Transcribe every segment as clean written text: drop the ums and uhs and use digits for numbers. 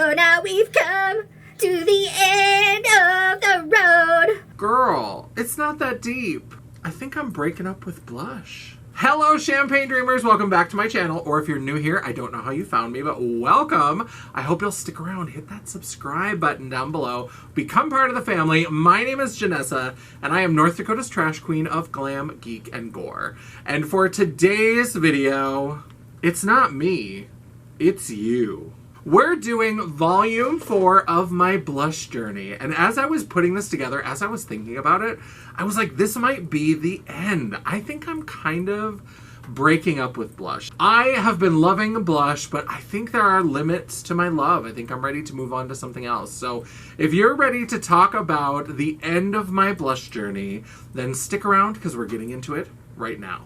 So now we've come to the end of the road. Girl, it's not that deep. I think I'm breaking up with Blush. Hello, Champagne Dreamers. Welcome back to my channel. Or if you're new here, I don't know how you found me, but welcome. I hope you'll stick around. Hit that subscribe button down below. Become part of the family. My name is Janessa, and I am North Dakota's trash queen of glam, geek, and gore. And for today's video, it's not me. It's you. We're doing volume 4 of my blush journey. And as I was putting this together, as I was thinking about it, I was like, this might be the end. I think I'm kind of breaking up with blush. I have been loving blush, but I think there are limits to my love. I think I'm ready to move on to something else. So if you're ready to talk about the end of my blush journey, then stick around because we're getting into it right now.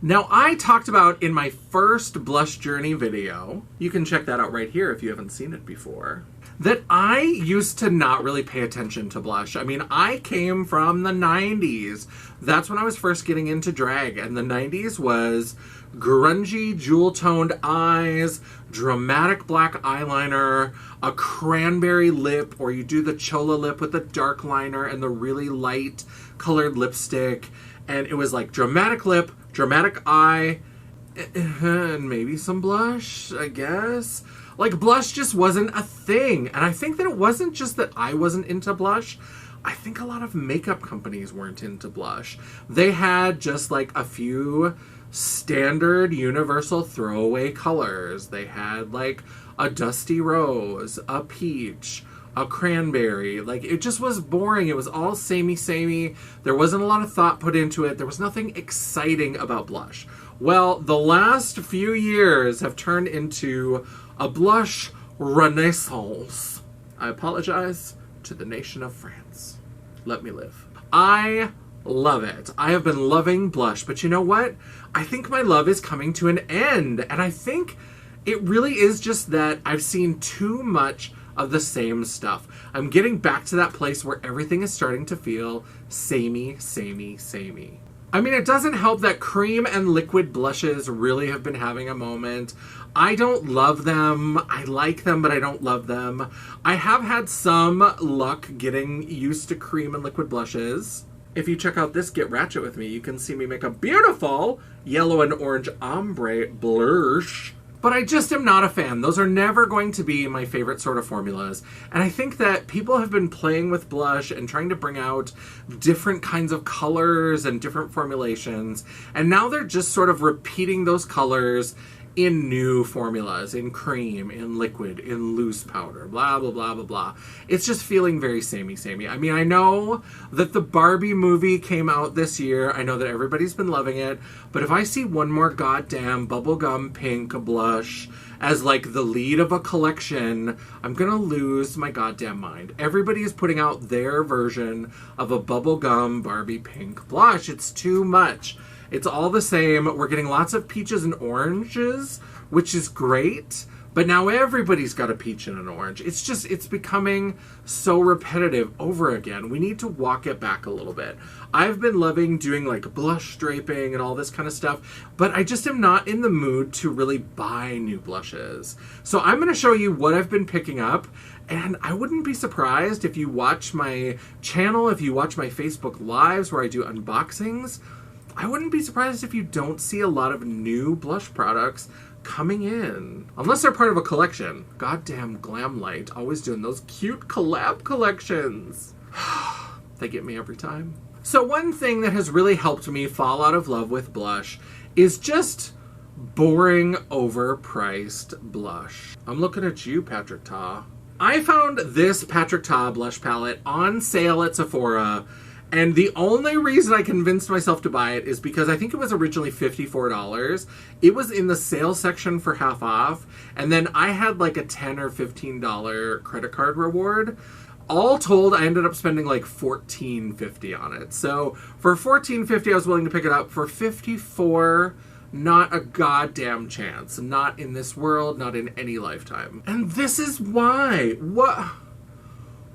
Now, I talked about in my first blush journey video, you can check that out right here if you haven't seen it before, that I used to not really pay attention to blush. I mean, I came from the 90s. That's when I was first getting into drag, and the 90s was grungy, jewel-toned eyes, dramatic black eyeliner, a cranberry lip, or you do the chola lip with the dark liner and the really light colored lipstick, and it was like dramatic lip, dramatic eye, and maybe some blush, I guess. Like, blush just wasn't a thing. And I think that it wasn't just that I wasn't into blush. I think a lot of makeup companies weren't into blush. They had just like a few standard universal throwaway colors. They had like a dusty rose, a peach, a cranberry. Like, it just was boring. It was all samey. There wasn't a lot of thought put into it. There was nothing exciting about blush. Well, the last few years have turned into a blush renaissance. I apologize to the nation of France. Let me live. I love it. I have been loving blush, but you know what? I think my love is coming to an end, and I think it really is just that I've seen too much of the same stuff. I'm getting back to that place where everything is starting to feel samey. I mean, it doesn't help that cream and liquid blushes really have been having a moment. I don't love them. I like them, but I don't love them. I have had some luck getting used to cream and liquid blushes. If you check out this Get Ratchet with me, you can see me make a beautiful yellow and orange ombre blush. But I just am not a fan. Those are never going to be my favorite sort of formulas. And I think that people have been playing with blush and trying to bring out different kinds of colors and different formulations. And now they're just sort of repeating those colors in new formulas, in cream, in liquid, in loose powder, blah, blah, blah, blah, blah. It's just feeling very samey. I mean, I know that the Barbie movie came out this year. I know that everybody's been loving it. But if I see one more goddamn bubblegum pink blush as like the lead of a collection, I'm gonna lose my goddamn mind. Everybody is putting out their version of a bubblegum Barbie pink blush. It's too much. It's all the same. We're getting lots of peaches and oranges, which is great. But now everybody's got a peach and an orange. It's becoming so repetitive over again. We need to walk it back a little bit. I've been loving doing like blush draping and all this kind of stuff, but I just am not in the mood to really buy new blushes. So I'm going to show you what I've been picking up. And I wouldn't be surprised if you watch my channel, if you watch my Facebook Lives where I do unboxings, I wouldn't be surprised if you don't see a lot of new blush products coming in. Unless they're part of a collection. Goddamn Glamlight, always doing those cute collab collections. They get me every time. So one thing that has really helped me fall out of love with blush is just boring, overpriced blush. I'm looking at you, Patrick Ta. I found this Patrick Ta blush palette on sale at Sephora. And the only reason I convinced myself to buy it is because I think it was originally $54. It was in the sale section for half off. And then I had like a $10 or $15 credit card reward. all told, I ended up spending like $14.50 on it. So for $14.50, I was willing to pick it up. For $54, not a goddamn chance. Not in this world, not in any lifetime. And this is why.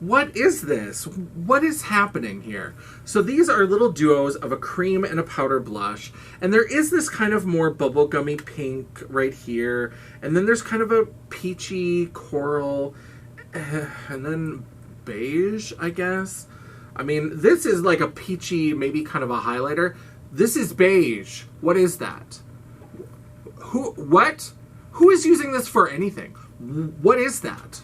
What is this? What is happening here? So these are little duos of a cream and a powder blush. And there is this kind of more bubblegummy pink right here. And then there's kind of a peachy coral. And then beige, I guess. I mean, this is like a peachy, maybe kind of a highlighter. This is beige. What is that? What? Who is using this for anything? What is that?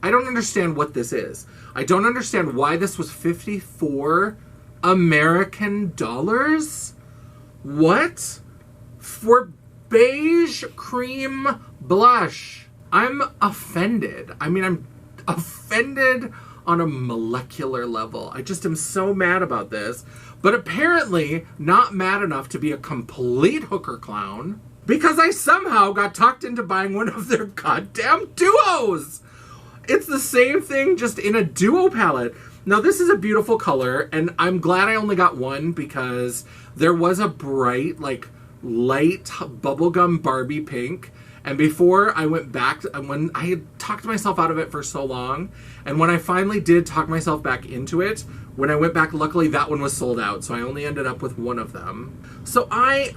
I don't understand what this is. I don't understand why this was 54 American dollars. What? For beige cream blush. I'm offended. I mean, I'm offended on a molecular level. I just am so mad about this. But apparently not mad enough to be a complete hooker clown because I somehow got talked into buying one of their goddamn duos. It's the same thing, just in a duo palette. Now, this is a beautiful color, and I'm glad I only got one because there was a bright, like, light bubblegum Barbie pink. And before I went back, when I had talked myself out of it for so long, and when I finally did talk myself back into it, when I went back, luckily that one was sold out, so I only ended up with one of them. So I'm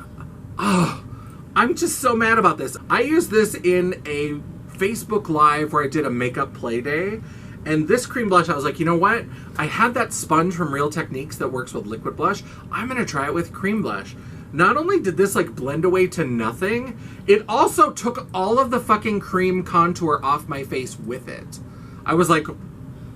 just so mad about this. I used this in a Facebook Live where I did a makeup play day, and this cream blush, I was like, you know what? I had that sponge from Real Techniques that works with liquid blush. I'm gonna try it with cream blush. Not only did this like blend away to nothing, it also took all of the fucking cream contour off my face with it. I was like,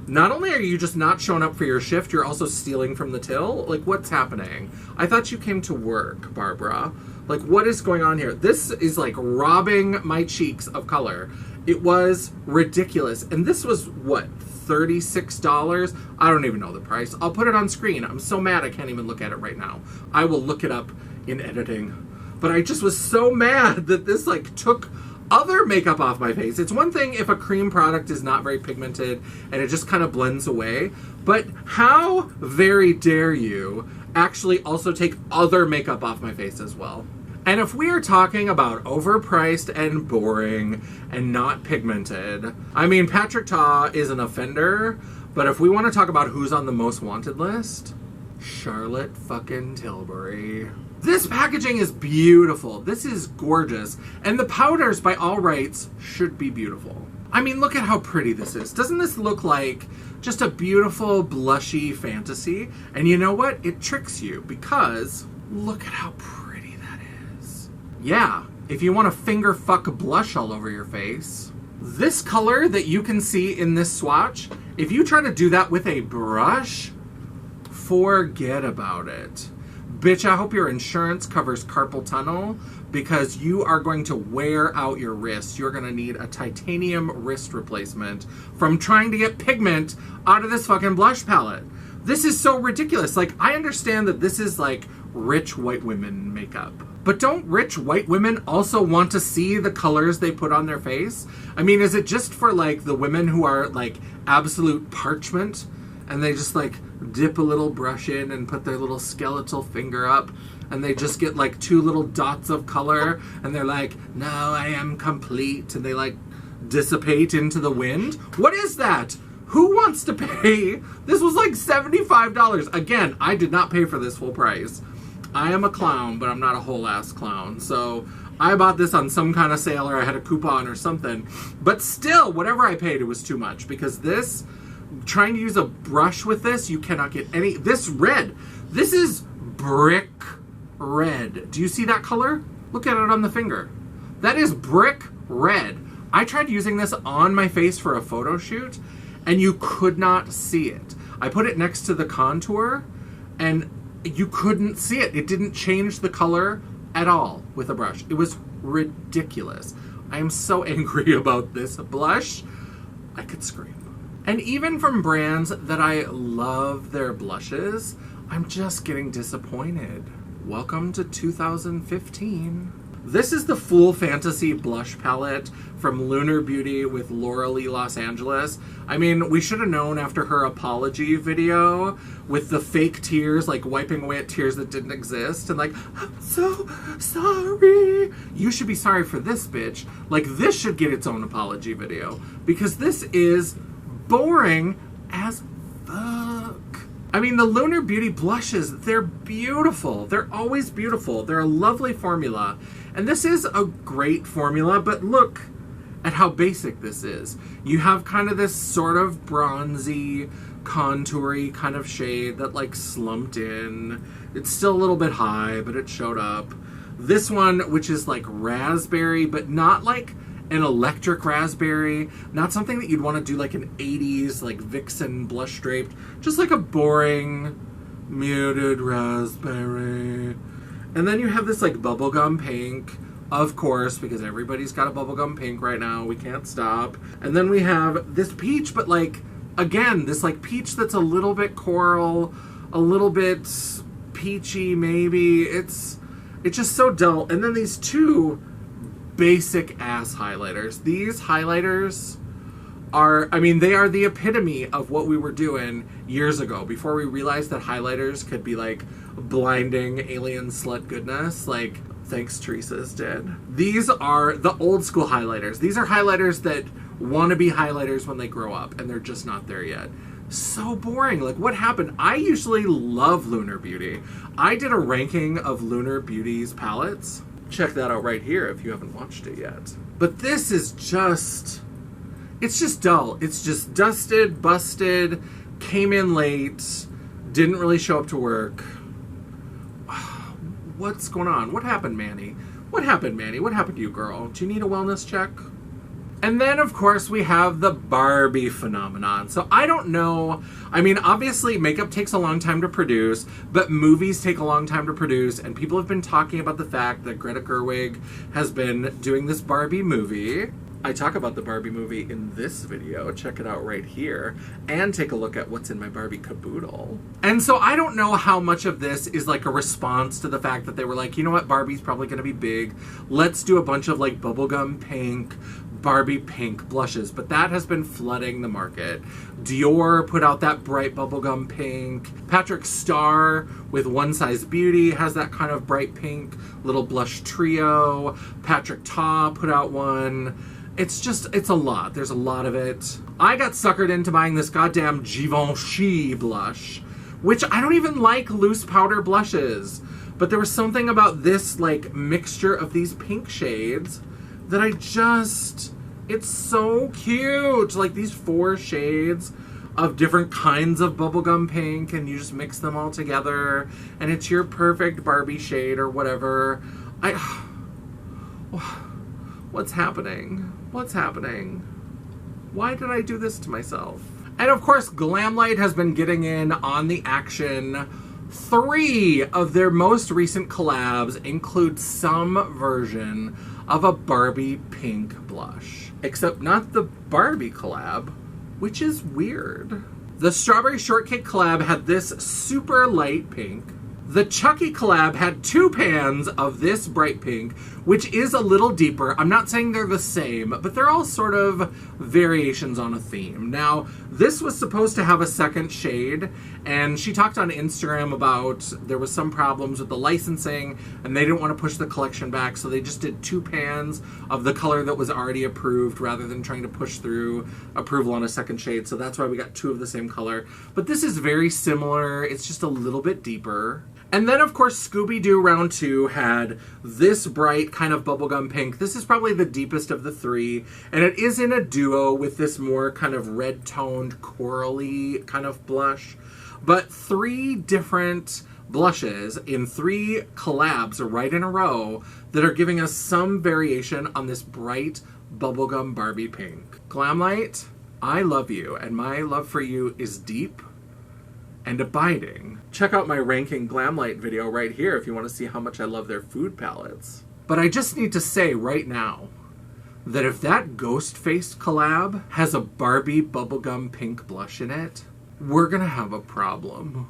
not only are you just not showing up for your shift, you're also stealing from the till? Like, what's happening? I thought you came to work, Barbara. Like, what is going on here? This is like robbing my cheeks of color. It was ridiculous. And this was, what, $36? I don't even know the price. I'll put it on screen. I'm so mad I can't even look at it right now. I will look it up in editing. But I just was so mad that this like took other makeup off my face. It's one thing if a cream product is not very pigmented and it just kind of blends away, but how very dare you actually also take other makeup off my face as well? And if we are talking about overpriced and boring and not pigmented, I mean, Patrick Ta is an offender, but if we want to talk about who's on the most wanted list, Charlotte fucking Tilbury. This packaging is beautiful. This is gorgeous. And the powders, by all rights, should be beautiful. I mean, look at how pretty this is. Doesn't this look like just a beautiful, blushy fantasy? And you know what? It tricks you because look at how pretty that is. Yeah, if you want to finger fuck blush all over your face, this color that you can see in this swatch, if you try to do that with a brush, forget about it. Bitch, I hope your insurance covers carpal tunnel because you are going to wear out your wrist. You're going to need a titanium wrist replacement from trying to get pigment out of this fucking blush palette. This is so ridiculous. Like, I understand that this is like rich white women makeup. But don't rich white women also want to see the colors they put on their face? I mean, is it just for like the women who are like absolute parchment and they just like dip a little brush in and put their little skeletal finger up and they just get like 2 little dots of color and they're like, now I am complete, and they like dissipate into the wind? What is that? Who wants to pay? This was like $75. Again, I did not pay for this full price. I am a clown, but I'm not a whole ass clown. So I bought this on some kind of sale, or I had a coupon or something. But still, whatever I paid, it was too much because this, trying to use a brush with this, you cannot get any. This red, this is brick red. Do you see that color? Look at it on the finger. That is brick red. I tried using this on my face for a photo shoot and you could not see it. I put it next to the contour and you couldn't see it. It didn't change the color at all with a brush. It was ridiculous. I am so angry about this blush. I could scream. And even from brands that I love their blushes, I'm just getting disappointed. Welcome to 2015. This is the Full Fantasy Blush Palette from Lunar Beauty with Laura Lee Los Angeles. I mean, we should have known after her apology video with the fake tears, like wiping away at tears that didn't exist, and like, I'm so sorry. You should be sorry for this, bitch. Like, this should get its own apology video, because this is boring as fuck. I mean, the Lunar Beauty blushes, they're beautiful. They're always beautiful. They're a lovely formula. And this is a great formula, but look at how basic this is. You have kind of this sort of bronzy, contoury kind of shade that like slumped in. It's still a little bit high, but it showed up. This one, which is like raspberry, but not like an electric raspberry, not something that you'd want to do like an 80s like Vixen blush draped, just like a boring muted raspberry. And then you have this like bubblegum pink, of course, because everybody's got a bubblegum pink right now, we can't stop. And then we have this peach, but like, again, this like peach that's a little bit coral, a little bit peachy maybe. It's just so dull. And then these two basic ass highlighters. These highlighters are, I mean, they are the epitome of what we were doing years ago, before we realized that highlighters could be like blinding alien slut goodness, like thanks Teresa's did. These are the old school highlighters. These are highlighters that want to be highlighters when they grow up, and they're just not there yet. So boring. Like, what happened? I usually love Lunar Beauty. I did a ranking of Lunar Beauty's palettes. Check that out right here if you haven't watched it yet. But this is just, it's just dull. It's just dusted, busted, came in late, didn't really show up to work. What's going on? What happened, Manny? What happened, Manny? What happened to you, girl? Do you need a wellness check? And then, of course, we have the Barbie phenomenon. So I don't know. I mean, obviously, makeup takes a long time to produce, but movies take a long time to produce. And people have been talking about the fact that Greta Gerwig has been doing this Barbie movie. I talk about the Barbie movie in this video. Check it out right here. And take a look at what's in my Barbie caboodle. And so I don't know how much of this is like a response to the fact that they were like, you know what, Barbie's probably going to be big. Let's do a bunch of like bubblegum pink, Barbie pink blushes, but that has been flooding the market. Dior put out that bright bubblegum pink. Patrick Starr with One Size Beauty has that kind of bright pink little blush trio. Patrick Ta put out one. It's a lot. There's a lot of it. I got suckered into buying this goddamn Givenchy blush, which I don't even like loose powder blushes, but there was something about this like mixture of these pink shades that it's so cute. Like these 4 shades of different kinds of bubblegum pink, and you just mix them all together, and it's your perfect Barbie shade or whatever. What's happening? What's happening? Why did I do this to myself? And of course, Glamlight has been getting in on the action. 3 of their most recent collabs include some version of a Barbie pink blush. Except not the Barbie collab, which is weird. The Strawberry Shortcake collab had this super light pink. The Chucky collab had 2 pans of this bright pink, which is a little deeper. I'm not saying they're the same, but they're all sort of variations on a theme. Now, this was supposed to have a second shade, and she talked on Instagram about there was some problems with the licensing, and they didn't want to push the collection back, so they just did 2 pans of the color that was already approved rather than trying to push through approval on a second shade, so that's why we got 2 of the same color. But this is very similar. It's just a little bit deeper. And then, of course, Scooby-Doo Round 2 had this bright kind of bubblegum pink. This is probably the deepest of the 3, and it is in a duo with this more kind of red-toned, corally kind of blush. But 3 different blushes in 3 collabs right in a row that are giving us some variation on this bright bubblegum Barbie pink. Glamlight, I love you, and my love for you is deep and abiding. Check out my ranking Glamlight video right here if you want to see how much I love their food palettes. But I just need to say right now that if that Ghost-Faced collab has a Barbie bubblegum pink blush in it, we're gonna have a problem.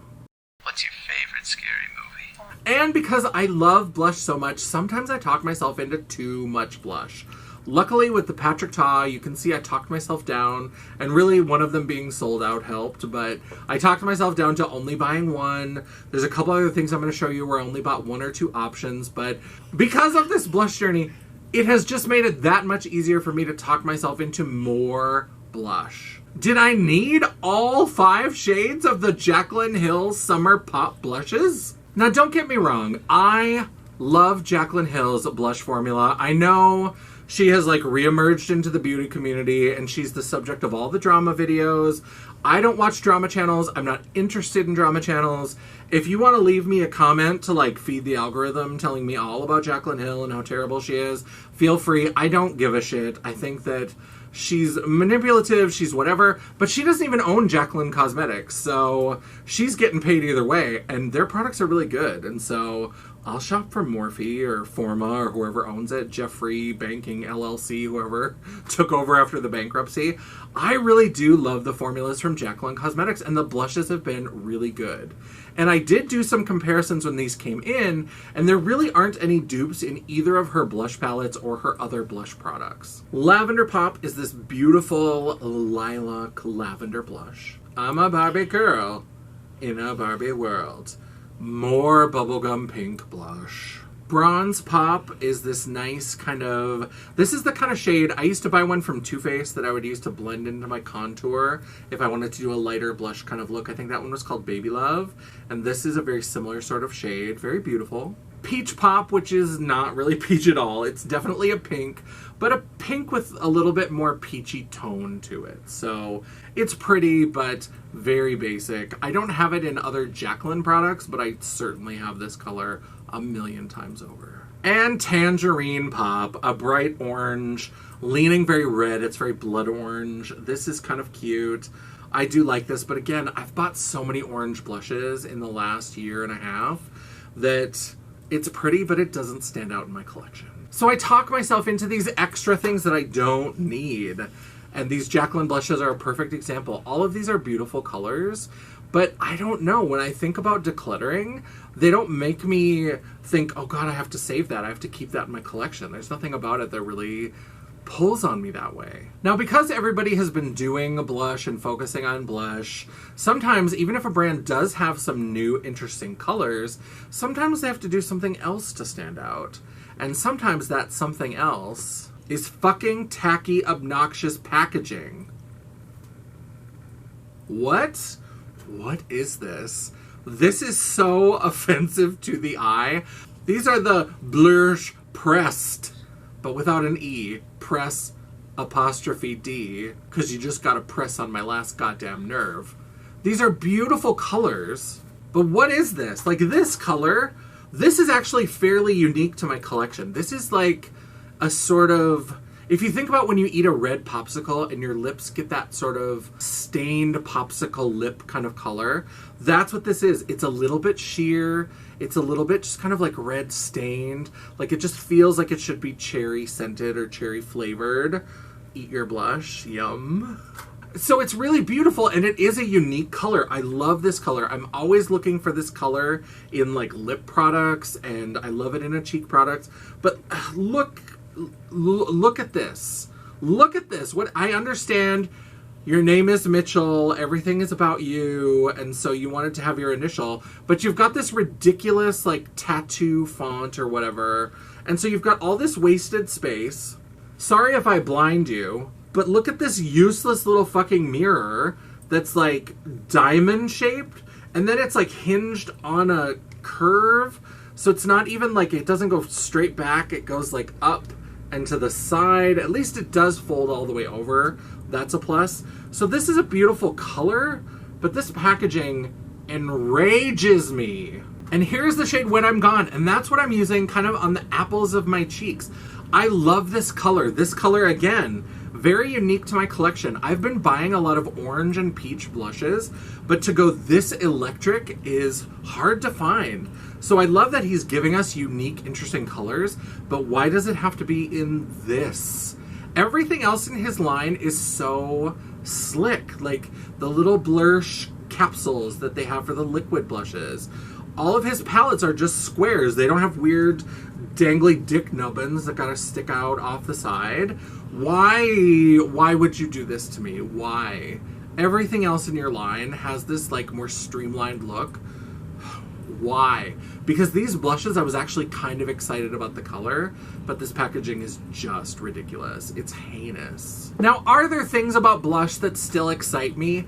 What's your favorite scary movie? And because I love blush so much, sometimes I talk myself into too much blush. Luckily, with the Patrick Ta, you can see I talked myself down, and really one of them being sold out helped, but I talked myself down to only buying one. There's a couple other things I'm going to show you where I only bought 1 or 2 options, but because of this Blush Jouorney, it has just made it that much easier for me to talk myself into more blush. Did I need all 5 shades of the Jaclyn Hill Summer Pop blushes? Now, don't get me wrong, I love Jaclyn Hill's blush formula. I know she has like reemerged into the beauty community and she's the subject of all the drama videos. I don't watch drama channels. I'm not interested in drama channels. If you want to leave me a comment to like feed the algorithm telling me all about Jaclyn Hill and how terrible she is, feel free. I don't give a shit. I think that she's manipulative, she's whatever, but she doesn't even own Jaclyn Cosmetics, so she's getting paid either way, and their products are really good, and so I'll shop for Morphe or Forma or whoever owns it, Jeffrey Banking LLC, whoever took over after the bankruptcy. I really do love the formulas from Jaclyn Cosmetics, and the blushes have been really good. And I did do some comparisons when these came in, and there really aren't any dupes in either of her blush palettes or her other blush products. Lavender Pop is this beautiful lilac lavender blush. I'm a Barbie girl in a Barbie world. More bubblegum pink blush. Bronze Pop is this nice kind of, this is the kind of shade, I used to buy one from Too Faced that I would use to blend into my contour if I wanted to do a lighter blush kind of look. I think that one was called Baby Love, and this is a very similar sort of shade, very beautiful. Peach Pop, which is not really peach at all. It's definitely a pink, but a pink with a little bit more peachy tone to it. So it's pretty, but very basic. I don't have it in other Jaclyn products, but I certainly have this color a million times over. And Tangerine Pop, a bright orange, leaning very red. It's very blood orange. This is kind of cute. I do like this, but again, I've bought so many orange blushes in the last year and a half that it's pretty, but it doesn't stand out in my collection. So I talk myself into these extra things that I don't need. And these Jaclyn blushes are a perfect example. All of these are beautiful colors, but I don't know. When I think about decluttering, they don't make me think, oh God, I have to save that. I have to keep that in my collection. There's nothing about it that really pulls on me that way. Now, because everybody has been doing a blush and focusing on blush, sometimes, even if a brand does have some new interesting colors, sometimes they have to do something else to stand out. And sometimes that something else is fucking tacky, obnoxious packaging. What? What is this? This is so offensive to the eye. These are the Blush Pressed, but without an E. Press apostrophe D, because you just gotta press on my last goddamn nerve. These are beautiful colors, but what is this? Like, this color, this is actually fairly unique to my collection. This is like a sort of, if you think about when you eat a red popsicle and your lips get that sort of stained popsicle lip kind of color, that's what this is. It's a little bit sheer. It's a little bit just kind of like red stained. Like, it just feels like it should be cherry scented or cherry flavored. Eat your blush. Yum. So it's really beautiful, and it is a unique color. I love this color. I'm always looking for this color in like lip products, and I love it in a cheek product. But look at this. Look at this. What I understand, your name is Mitchell, everything is about you, and so you wanted to have your initial, but you've got this ridiculous like tattoo font or whatever, and so you've got all this wasted space. Sorry if I blind you, but look at this useless little fucking mirror that's like diamond shaped, and then it's like hinged on a curve, so it's not even like, it doesn't go straight back, it goes like up and to the side. At least it does fold all the way over. That's a plus. So this is a beautiful color, but this packaging enrages me. And here's the shade When I'm Gone, and that's what I'm using kind of on the apples of my cheeks. I love this color. This color, again, very unique to my collection. I've been buying a lot of orange and peach blushes, but to go this electric is hard to find. So I love that he's giving us unique, interesting colors, but why does it have to be in this? Everything else in his line is so slick. Like the little Blush capsules that they have for the liquid blushes All of his palettes are just squares. They don't have weird dangly dick nubbins that gotta stick out off the side. Why would you do this to me? Why? Everything else in your line has this like more streamlined look. Why? Because these blushes, I was actually kind of excited about the color, but this packaging is just ridiculous. It's heinous. Now, are there things about blush that still excite me?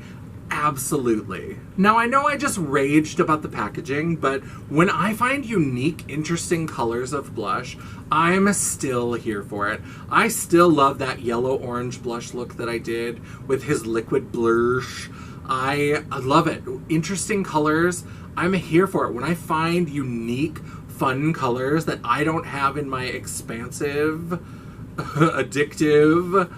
Absolutely. Now, I know I just raged about the packaging, but when I find unique, interesting colors of blush, I'm still here for it. I still love that yellow-orange blush look that I did with his liquid blush. I love it. Interesting colors, I'm here for it. When I find unique, fun colors that I don't have in my expansive, addictive,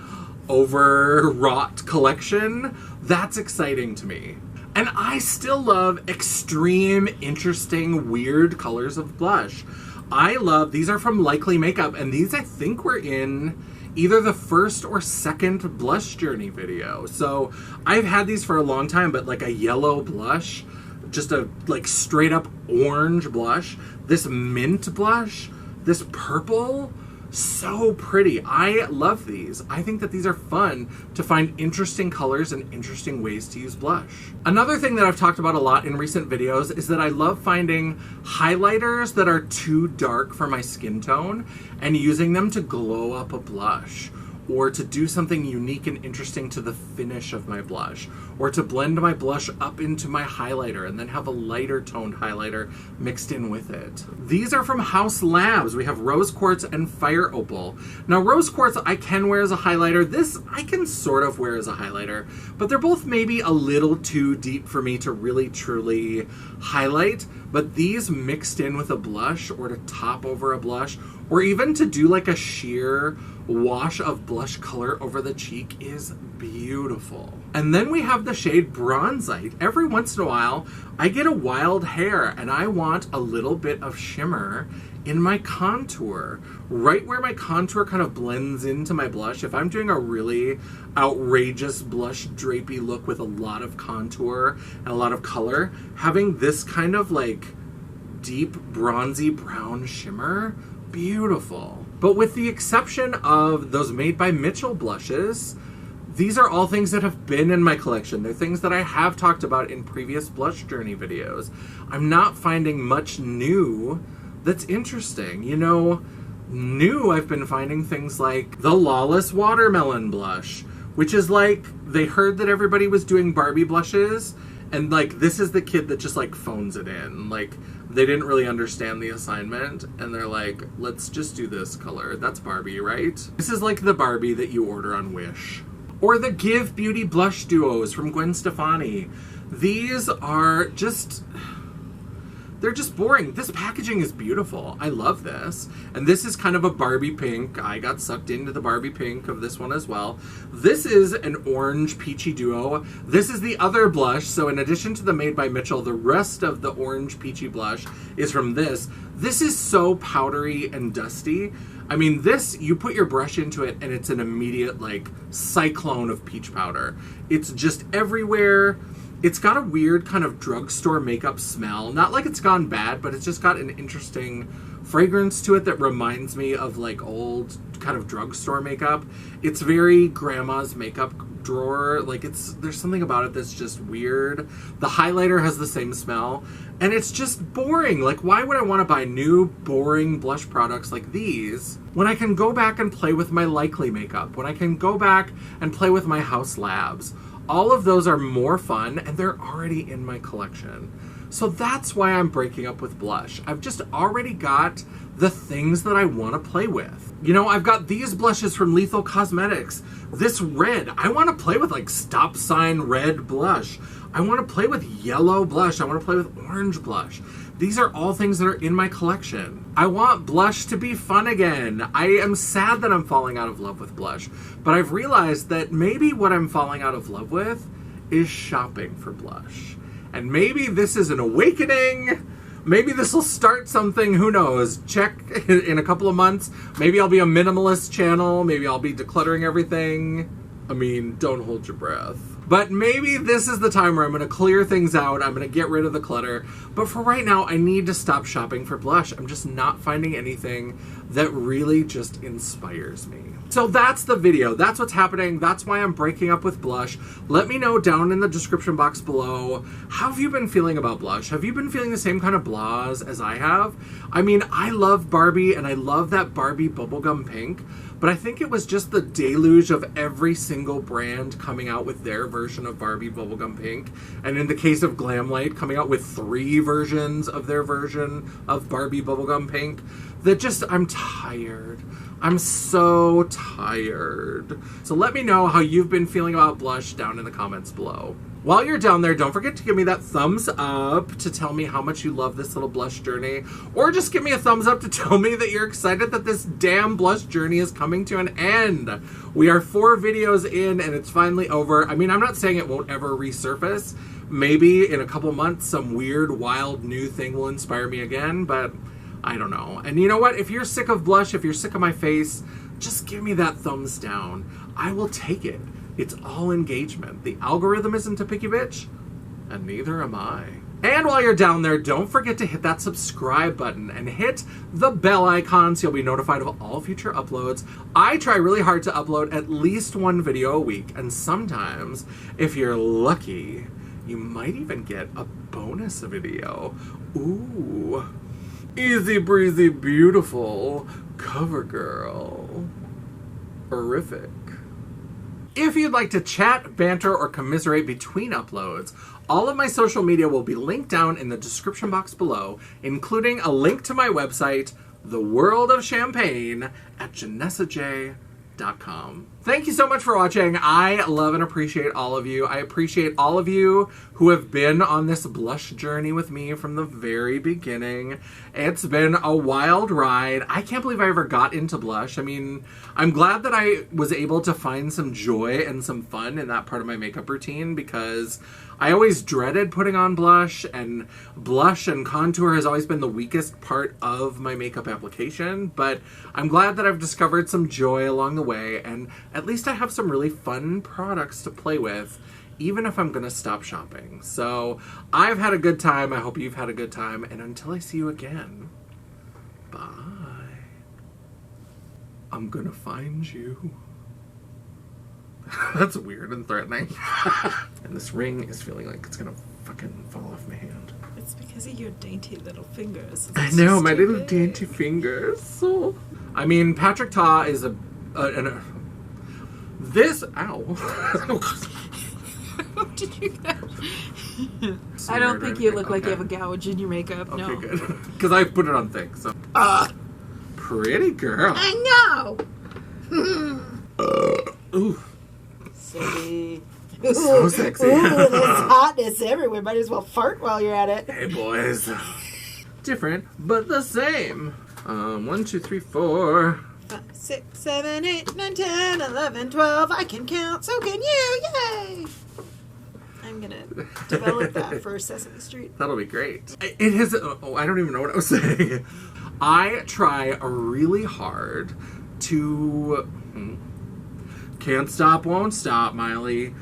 overwrought collection, that's exciting to me. And I still love extreme, interesting, weird colors of blush. I love, these are from Likely Makeup, and these I think were in either the first or second Blush Journey video. So I've had these for a long time, but like a yellow blush, just a like straight up orange blush, this mint blush, this purple, so pretty. I love these. I think that these are fun to find interesting colors and interesting ways to use blush. Another thing that I've talked about a lot in recent videos is that I love finding highlighters that are too dark for my skin tone and using them to glow up a blush, or to do something unique and interesting to the finish of my blush, or to blend my blush up into my highlighter and then have a lighter toned highlighter mixed in with it. These are from House Labs. We have Rose Quartz and Fire Opal. Now, Rose Quartz I can wear as a highlighter. This I can sort of wear as a highlighter, but they're both maybe a little too deep for me to really truly highlight. But these mixed in with a blush, or to top over a blush, or even to do like a sheer wash of blush color over the cheek, is beautiful. And then we have the shade Bronzite. Every once in a while, I get a wild hair and I want a little bit of shimmer in my contour, right where my contour kind of blends into my blush. If I'm doing a really outrageous blush drapey look with a lot of contour and a lot of color, having this kind of like deep bronzy brown shimmer, beautiful. But with the exception of those Made by Mitchell blushes, these are all things that have been in my collection. They're things that I have talked about in previous Blush Journey videos. I'm not finding much new that's interesting. You know, new, I've been finding things like the Lawless Watermelon blush, which is like, they heard that everybody was doing Barbie blushes, and like, this is the kid that just like phones it in. Like, they didn't really understand the assignment, and they're like, let's just do this color. That's Barbie, right? This is like the Barbie that you order on Wish. Or the Give Beauty Blush Duos from Gwen Stefani. These are just, they're just boring. This packaging is beautiful. I love this. And this is kind of a Barbie pink. I got sucked into the Barbie pink of this one as well. This is an orange peachy duo. This is the other blush. So in addition to the Made by Mitchell, the rest of the orange peachy blush is from this. This is so powdery and dusty. I mean, this, you put your brush into it and it's an immediate like cyclone of peach powder. It's just everywhere. It's got a weird kind of drugstore makeup smell. Not like it's gone bad, but it's just got an interesting fragrance to it that reminds me of like old kind of drugstore makeup. It's very grandma's makeup drawer. Like, there's something about it that's just weird. The highlighter has the same smell, and it's just boring. Like, why would I want to buy new boring blush products like these when I can go back and play with my Likely Makeup, when I can go back and play with my House Labs? All of those are more fun, and they're already in my collection. So that's why I'm breaking up with blush. I've just already got the things that I want to play with. You know, I've got these blushes from Lethal Cosmetics. This red, I want to play with like stop sign red blush. I want to play with yellow blush. I want to play with orange blush. These are all things that are in my collection. I want blush to be fun again. I am sad that I'm falling out of love with blush, but I've realized that maybe what I'm falling out of love with is shopping for blush. And maybe this is an awakening. Maybe this will start something, who knows? Check in a couple of months. Maybe I'll be a minimalist channel. Maybe I'll be decluttering everything. I mean, don't hold your breath. But maybe this is the time where I'm going to clear things out. I'm going to get rid of the clutter. But for right now, I need to stop shopping for blush. I'm just not finding anything that really just inspires me. So that's the video. That's what's happening. That's why I'm breaking up with blush. Let me know down in the description box below. How have you been feeling about blush? Have you been feeling the same kind of blahs as I have? I mean, I love Barbie and I love that Barbie bubblegum pink. But I think it was just the deluge of every single brand coming out with their version of Barbie bubblegum pink. And in the case of Glamlight, coming out with 3 versions of their version of Barbie bubblegum pink. That just, I'm tired. I'm so tired. So let me know how you've been feeling about blush down in the comments below. While you're down there, don't forget to give me that thumbs up to tell me how much you love this little blush journey. Or just give me a thumbs up to tell me that you're excited that this damn blush journey is coming to an end. We are 4 videos in and it's finally over. I mean, I'm not saying it won't ever resurface. Maybe in a couple months, some weird, wild, new thing will inspire me again, but I don't know. And you know what? If you're sick of blush, if you're sick of my face, just give me that thumbs down. I will take it. It's all engagement. The algorithm isn't a picky bitch, and neither am I. And while you're down there, don't forget to hit that subscribe button and hit the bell icon so you'll be notified of all future uploads. I try really hard to upload at least 1 video a week, and sometimes, if you're lucky, you might even get a bonus video. Ooh. Easy breezy, beautiful cover girl. Horrific. If you'd like to chat, banter, or commiserate between uploads, all of my social media will be linked down in the description box below, including a link to my website, The World of Champagne, at JanessaJ.com. Thank you so much for watching. I love and appreciate all of you. I appreciate all of you who have been on this blush journey with me from the very beginning. It's been a wild ride. I can't believe I ever got into blush. I mean, I'm glad that I was able to find some joy and some fun in that part of my makeup routine because I always dreaded putting on blush and contour has always been the weakest part of my makeup application, but I'm glad that I've discovered some joy along the way and at least I have some really fun products to play with, even if I'm gonna stop shopping. So I've had a good time. I hope you've had a good time. And until I see you again, bye. I'm gonna find you. That's weird and threatening. And this ring is feeling like it's gonna fucking fall off my hand. It's because of your dainty little fingers. I know, my little dainty fingers. So, I mean, Patrick Ta is this, ow. What did you get? I don't think you look like you have a gouge in your makeup. Okay, no. good. Because I put it on thick, so. Pretty girl. I know. Ooh. Silly. So sexy. Ooh, there's hotness everywhere. Might as well fart while you're at it. Hey, boys. Different, but the same. 1, 2, 3, 4. 5, 6, 7, 8, 9, 10, 11, 12. I can count, so can you. Yay! I'm gonna develop that for Sesame Street. That'll be great. It has. Oh, I don't even know what I was saying. I try really hard to. Can't stop, won't stop, Miley.